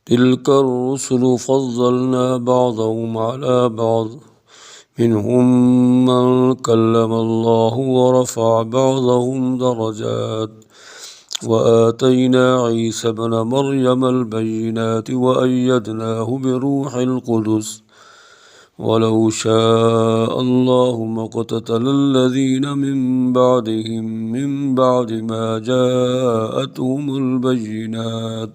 تلك الرسل فضلنا بعضهم على بعض منهم من كلم الله ورفع بعضهم درجات وآتينا عيسى ابن مريم البينات وأيدناه بروح القدس ولو شاء الله ما اقتتل الذين من بعدهم من بعد ما جاءتهم البينات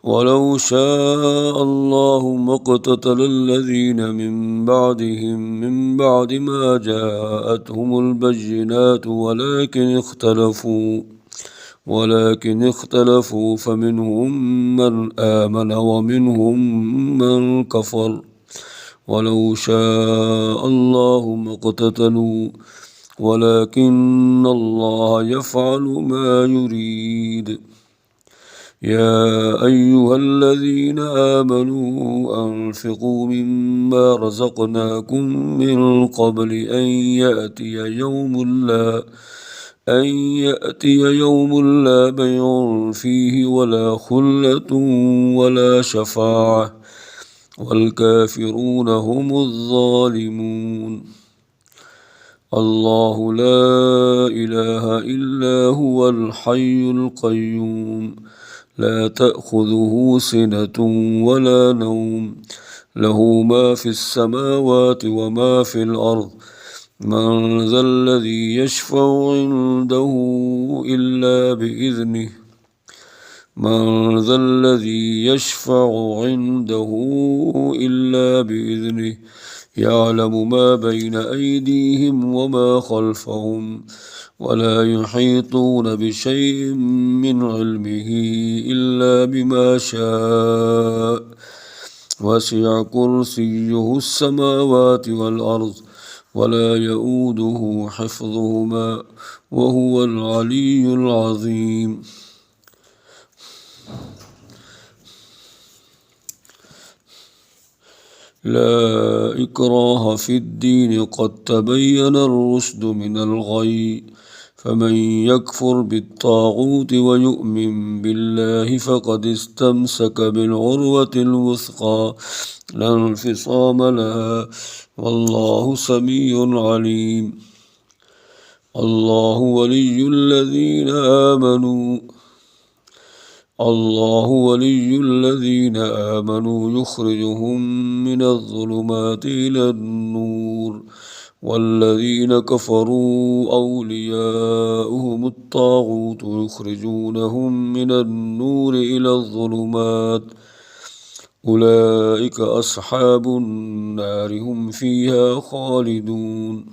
ولو شاء الله ما اقتتل الذين من بعدهم من بعد ما جاءتهم البينات ولكن اختلفوا فمنهم من آمن ومنهم من كفر ولو شاء الله ما اقتتلوا ولكن الله يفعل ما يريد. يا أيها الذين آمنوا أنفقوا مما رزقناكم من قبل أن يأتي يوم لا بيع فيه ولا خلة ولا شفاعة والكافرون هم الظالمون. الله لا إله إلا هو الحي القيوم لا تأخذه سنة ولا نوم له ما في السماوات وما في الأرض من ذا الذي يشفع عنده إلا بإذنه يعلم ما بين أيديهم وما خلفهم ولا يحيطون بشيء من علمه إلا بما شاء وسع كرسيه السماوات والأرض ولا يؤوده حفظهما وهو العلي العظيم. لا إكراه في الدين قد تبين الرشد من الغي فمن يكفر بالطاغوت ويؤمن بالله فقد استمسك بالعروة الوثقى لا انفصام لها والله سميع عليم. الله ولي الذين آمنوا يخرجهم من الظلمات إلى النور والذين كفروا أولياؤهم الطاغوت يخرجونهم من النور إلى الظلمات أولئك أصحاب النار هم فيها خالدون.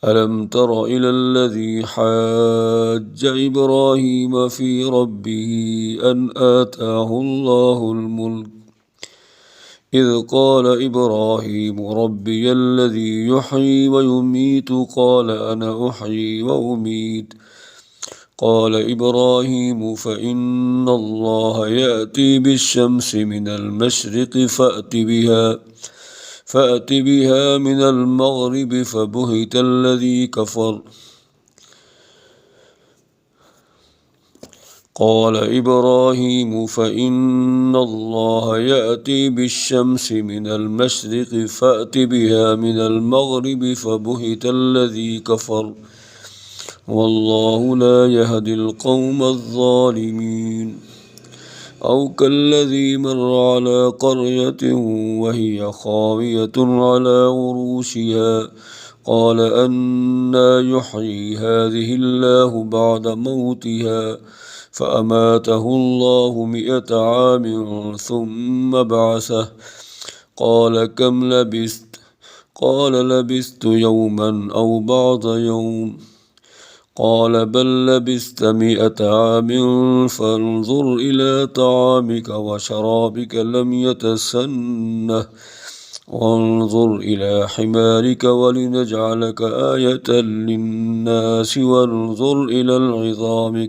ألم تر إلى الذي حاج إبراهيم في ربه أن آتاه الله الملك إذ قال إبراهيم ربي الذي يحيي ويميت قال أنا أحيي وأميت قال إبراهيم فإن الله يأتي بالشمس من المشرق فأت بها من المغرب فبهت الذي كفر قال إبراهيم فإن الله يأتي بالشمس من المشرق فأت بها من المغرب فبهت الذي كفر والله لا يهدي القوم الظالمين. أو كالذي مر على قرية وهي خاوية على عروشها قال أنى يحيي هذه الله بعد موتها فأماته الله 100 عام ثم بعثه قال كم لبثت قال لبثت يوما أو بعض يوم قال بل لبثت 100 عام فانظر إلى طعامك وشرابك لم يتسنه وانظر إلى حمارك ولنجعلك آية للناس وانظر إلى العظام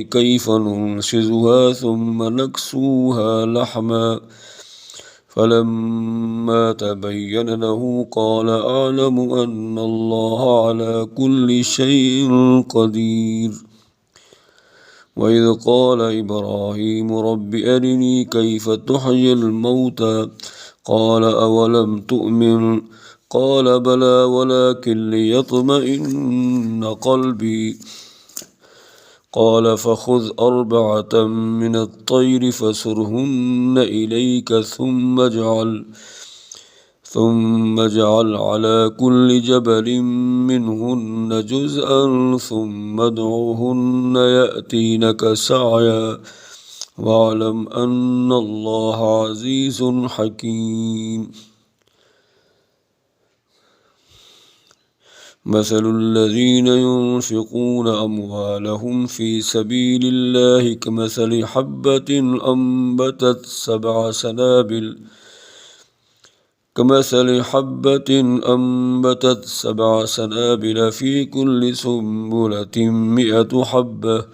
كيف ننشزها ثم نكسوها لحما فلما تبين له قال أعلم أن الله على كل شيء قدير. وإذ قال إبراهيم رب أرني كيف تحيي الموتى قال أولم تؤمن قال بلى ولكن ليطمئن قلبي قال فخذ 4 من الطير فسرهن إليك ثم اجعل على كل جبل منهن جزءا ثم ادعوهن يأتينك سعيا واعلم أن الله عزيز حكيم. مثل الذين ينفقون أموالهم في سبيل الله كمثل حبة أنبتت 7 سنابل في كل سنبلة 100 حبة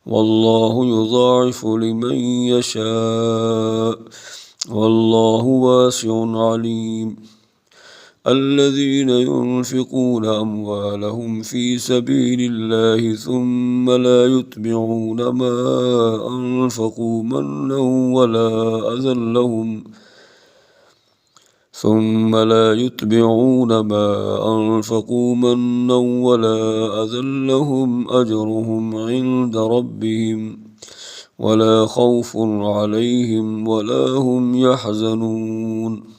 والله يضاعف لمن يشاء والله واسع عليم. الذين ينفقون أموالهم في سبيل الله ثم لا يتبعون ما أنفقوا منا ولا أذى لهم أجرهم عند ربهم ولا خوف عليهم ولا هم يحزنون.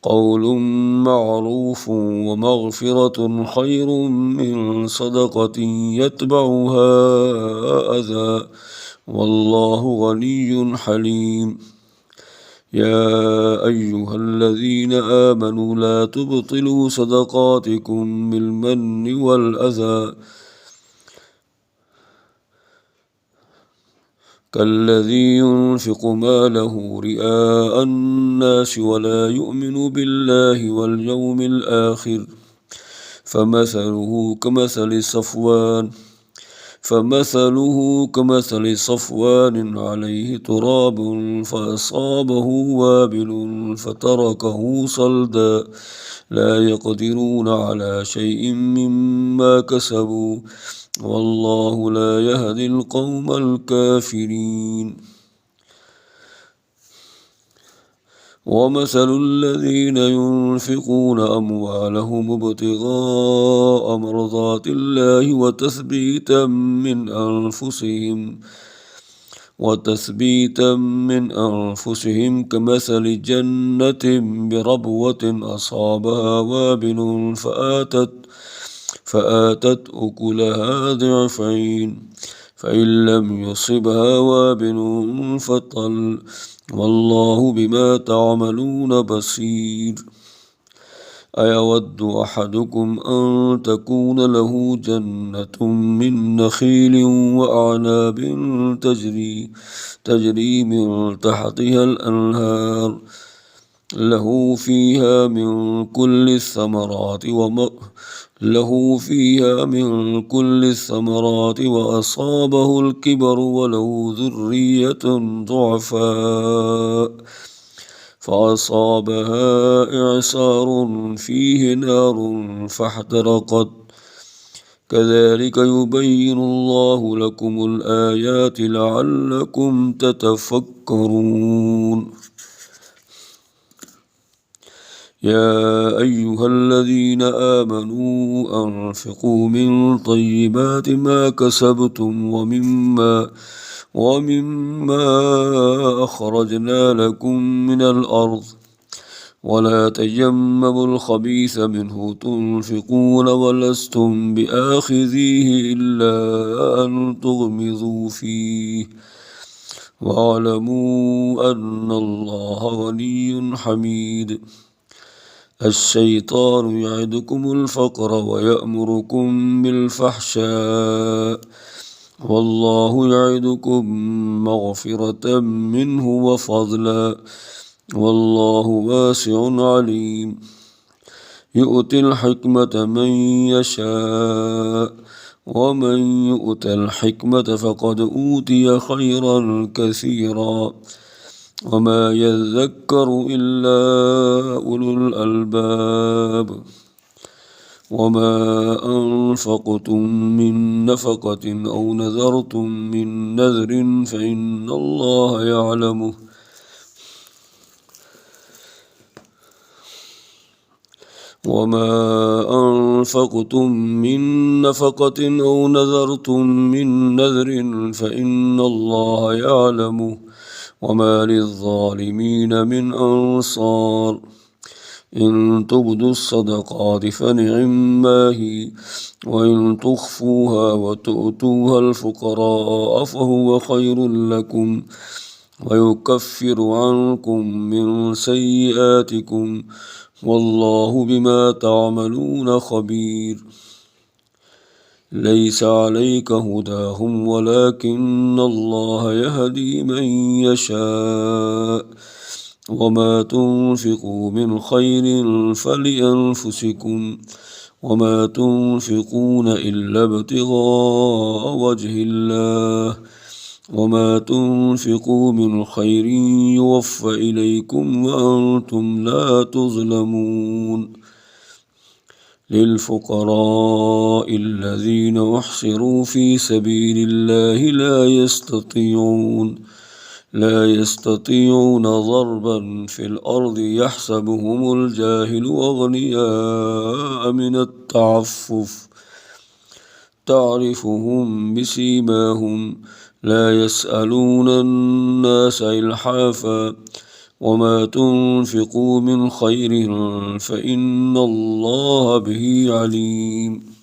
قول معروف ومغفرة خير من صدقة يتبعها أذى والله غني حليم. يا أيها الذين آمنوا لا تبطلوا صدقاتكم بالمن والأذى كالذي ينفق ماله رئاء الناس ولا يؤمن بالله واليوم الآخر فمثله كمثل صفوان عليه تراب فأصابه وابل فتركه صلدا لا يقدرون على شيء مما كسبوا والله لا يهدي القوم الكافرين. ومثل الذين ينفقون أموالهم ابتغاء مرضات الله وتثبيتا من أنفسهم كمثل جنة بربوة أصابها وابل فآتت أكلها ضعفين فإن لم يصبها وابل فطل والله بما تعملون بصير. أيود أحدكم أن تكون له جنة من نخيل وأعناب تجري من تحتها الأنهار له فيها من كل الثمرات وأصابه الكبر وله ذرية ضعفاء فأصابها إعصار فيه نار فاحترقت كذلك يبين الله لكم الآيات لعلكم تتفكرون. يا أيها الذين آمنوا أنفقوا من طيبات ما كسبتم ومما أخرجنا لكم من الأرض ولا تيمموا الخبيث منه تنفقون ولستم بآخذيه إلا أن تغمضوا فيه واعلموا أن الله غني حميد. الشيطان يعدكم الفقر ويأمركم بالفحشاء والله يعدكم مغفرة منه وفضلا والله واسع عليم. يؤتي الحكمة من يشاء ومن يؤت الحكمة فقد أوتي خيرا كثيرا وما يذكر إلا أولو الألباب. وما أنفقتم من نفقة أو نذرتم من نذر فإن الله يعلمه وما أنفقتم من نفقة أو نذرتم من نذر فإن الله يعلمه وما للظالمين من أنصار. إن تبدوا الصدقات فنعما هي وإن تخفوها وتؤتوها الفقراء فهو خير لكم ويكفر عنكم من سيئاتكم والله بما تعملون خبير. ليس عليك هداهم ولكن الله يهدي من يشاء وما تنفقوا من خير فلأنفسكم وما تنفقون إلا ابتغاء وجه الله وما تنفقوا من خير يوفى إليكم وأنتم لا تظلمون. للفقراء الذين أحصروا في سبيل الله لا يستطيعون ضربا في الأرض يحسبهم الجاهل أغنياء من التعفف تعرفهم بسيماهم لا يسألون الناس إلحافا وما تنفقوا من خير فإن الله به عليم.